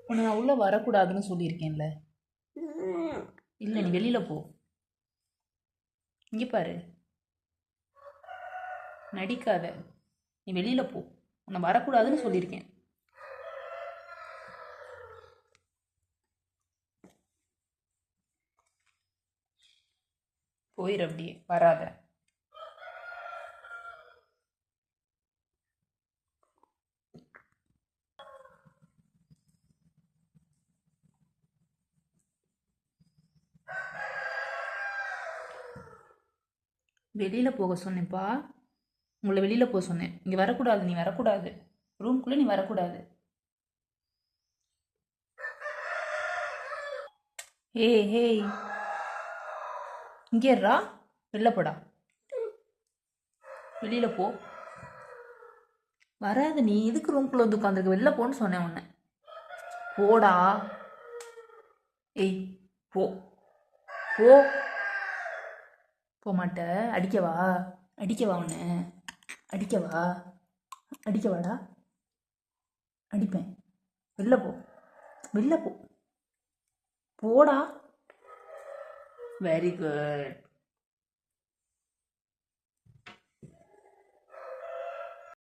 உன்னை நான் உள்ளே வரக்கூடாதுன்னு சொல்லியிருக்கேன்ல. இல்லை, நீ வெளியில் போ. இங்கே பாரு, நடிக்காத. நீ வெளியில் போ. உன்னை வரக்கூடாதுன்னு சொல்லியிருக்கேன். போயிரு, அப்படியே வராத. வெளியில் போக சொன்னேன்ப்பா. உங்களை வெளியில் போக சொன்னேன். இங்கே வரக்கூடாது, நீ வரக்கூடாது. ரூம்குள்ளே நீ வரக்கூடாது. ஏய் ஹேய், இங்கே இருடா. வெளில போடா. வெளியில் போ. வராது. நீ எதுக்கு ரூம்குள்ளே வந்து உட்காந்துருக்க? வெளில போன்னு சொன்னேன் உன்னை. போடா. ஏய், போ போ. போக மாட்ட. அடிக்கவா? அடிக்கவா உன்னை? அடிக்கவா? அடிக்கவாடா? அடிப்பேன். வெளில போ. வெளில போ. போடா. Very good.